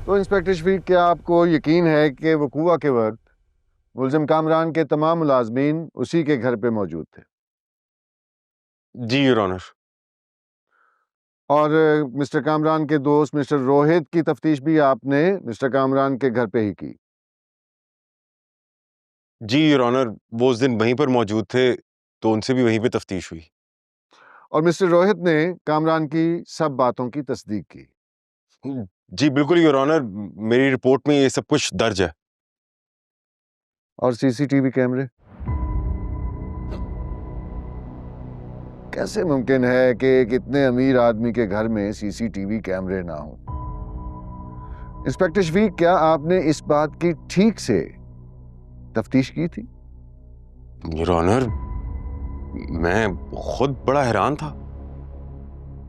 तो इंस्पेक्टर शफीक, क्या आपको यकीन है कि वकूआ के वक्त मुल्जिम कामरान के तमाम मुलाजमीन उसी के घर पे मौजूद थे? जी योर ऑनर। और मिस्टर कामरान के दोस्त मिस्टर रोहित की तफ्तीश भी आपने मिस्टर कामरान के घर पे ही की? जी योर ऑनर, वो उस दिन वहीं पर मौजूद थे तो उनसे भी वहीं पे तफ्तीश हुई। और मिस्टर रोहित ने कामरान की सब बातों की तस्दीक की? जी बिल्कुल योर ऑनर, मेरी रिपोर्ट में ये सब कुछ दर्ज है। और सीसीटीवी कैमरे? कैसे मुमकिन है कि एक इतने अमीर आदमी के घर में सीसीटीवी कैमरे ना हो? इंस्पेक्टर शफीक, क्या आपने इस बात की ठीक से तफ्तीश की थी? योर ऑनर, मैं खुद बड़ा हैरान था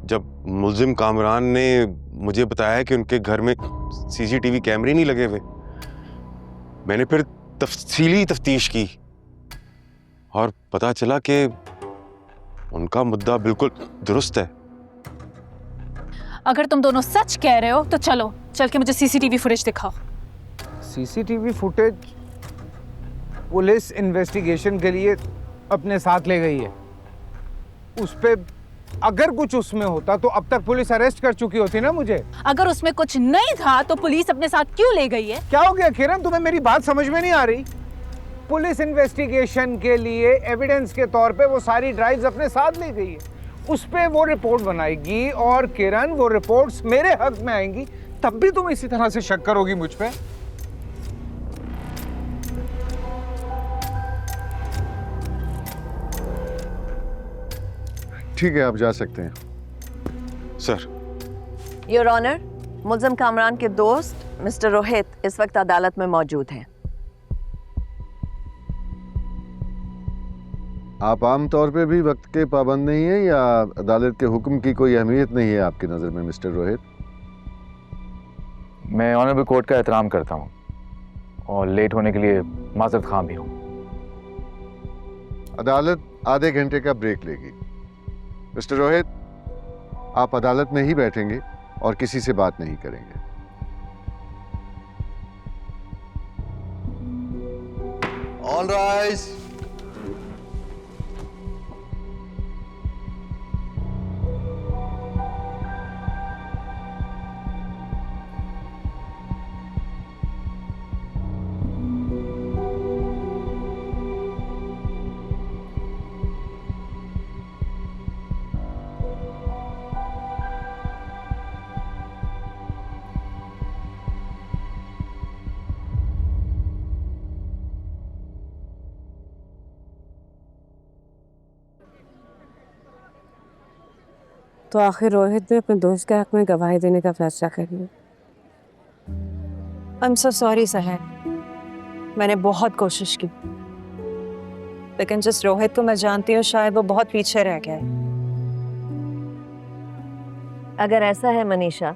जब मुल्जिम कामरान ने मुझे बताया कि उनके घर में सीसीटीवी कैमरे नहीं लगे हुए। मैंने फिर तफसीली तफ्तीश की और पता चला कि उनका मुद्दा बिल्कुल दुरुस्त है। अगर तुम दोनों सच कह रहे हो तो चलो चल के मुझे सीसीटीवी फुटेज दिखाओ। सीसीटीवी फुटेज पुलिस इन्वेस्टिगेशन के लिए अपने साथ ले गई है। उस पे अगर कुछ उसमें होता तो अब तक पुलिस अरेस्ट कर चुकी होती ना मुझे। अगर उसमें कुछ नहीं था तो पुलिस अपने साथ क्यों ले गई है? क्या हो गया किरण, तुम्हें मेरी बात समझ में नहीं आ रही? पुलिस इन्वेस्टिगेशन के लिए एविडेंस के तौर पे वो सारी ड्राइव्स अपने साथ ले गई है। उस पे वो रिपोर्ट बनाएगी और किरण वो रिपोर्ट्स मेरे हक में आएंगी, तब भी तुम इसी तरह से शक करोगी मुझ पे? ठीक है, आप जा सकते हैं। सर। योर ऑनर, मुल्जिम कामरान के दोस्त मिस्टर रोहित इस वक्त अदालत में मौजूद हैं। आप आम तौर पे भी वक्त के पाबंद नहीं है या अदालत के हुक्म की कोई अहमियत नहीं है आपकी नज़र में मिस्टर रोहित? मैं ऑनरेबल कोर्ट का एहतराम करता हूँ और लेट होने के लिए माजरत ख़्वाह भी हूँ। अदालत आधे घंटे का ब्रेक लेगी। मिस्टर रोहित, आप अदालत में ही बैठेंगे और किसी से बात नहीं करेंगे। All rise. तो आखिर रोहित ने अपने दोस्त के हक में गवाही देने का फैसला कर लिया। आई एम सो सॉरी सहर, मैंने बहुत कोशिश की, लेकिन जिस रोहित को मैं जानती हूँ शायद वो बहुत पीछे रह गया है। अगर ऐसा है मनीषा,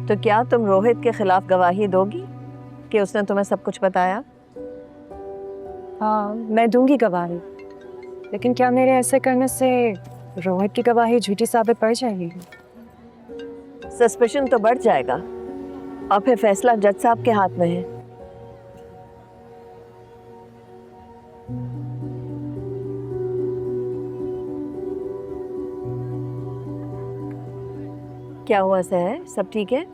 तो क्या तुम रोहित के खिलाफ गवाही दोगी कि उसने तुम्हें सब कुछ बताया? हाँ, मैं दूंगी गवाही, लेकिन क्या मेरे ऐसे करने से रोहित की गवाही झूठी साबित पड़ जाएगी? सस्पेशन तो बढ़ जाएगा और फिर फैसला जज साहब के हाथ में है। क्या हुआ सहर, सब ठीक है?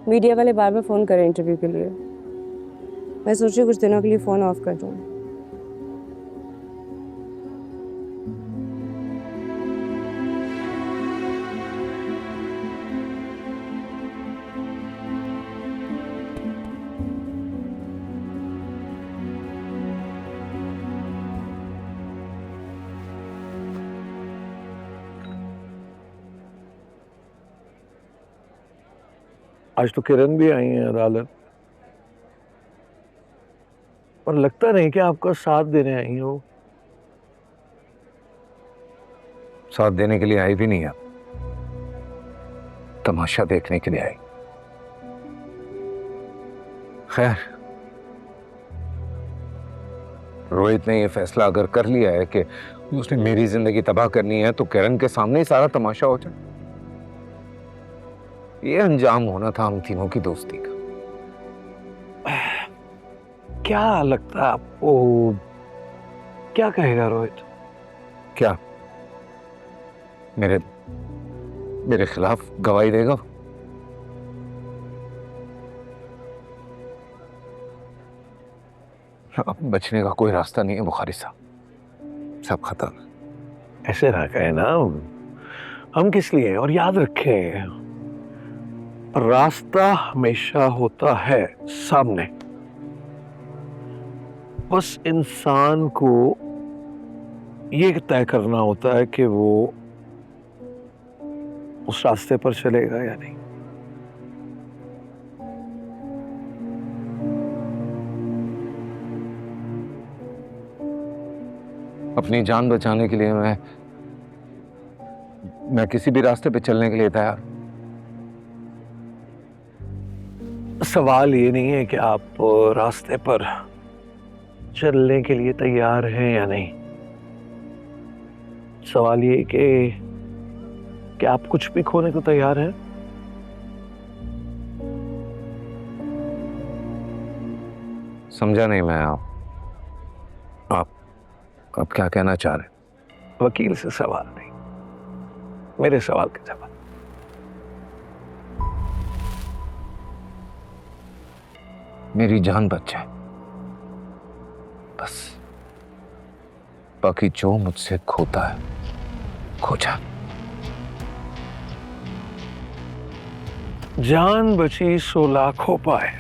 मीडिया वाले बार बार फ़ोन करें इंटरव्यू के लिए। मैं सोची कुछ दिनों के लिए फ़ोन ऑफ कर दूँ। आज तो किरण भी आई है अदालत, और लगता नहीं कि आपका साथ देने आई हो। साथ देने के लिए आई भी नहीं है, तमाशा देखने के लिए आई। खैर, रोहित ने यह फैसला अगर कर लिया है कि उसने मेरी जिंदगी तबाह करनी है, तो किरण के सामने ही सारा तमाशा हो जाए। ये अंजाम होना था हम तीनों की दोस्ती का। क्या लगता है आपको, क्या कहेगा रोहित? क्या मेरे मेरे खिलाफ गवाही देगा? अब बचने का कोई रास्ता नहीं है बुखारी साहब, सब खत्म। ऐसे ना कहे ना, हम किस लिए हैं? और याद रखें, रास्ता हमेशा होता है सामने, बस इंसान को ये तय करना होता है कि वो उस रास्ते पर चलेगा या नहीं। अपनी जान बचाने के लिए मैं किसी भी रास्ते पे चलने के लिए तैयार। सवाल ये नहीं है कि आप रास्ते पर चलने के लिए तैयार हैं या नहीं, सवाल ये कि आप कुछ भी खोने को तैयार हैं। समझा नहीं मैं। आप क्या कहना चाह रहे हैं? वकील से सवाल नहीं, मेरे सवाल के जवाब। मेरी जान बच जाए बस, बाकी जो मुझसे खोता है खो जा। जान बची सो लाखों पाए।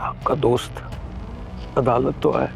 आपका दोस्त अदालत तो है,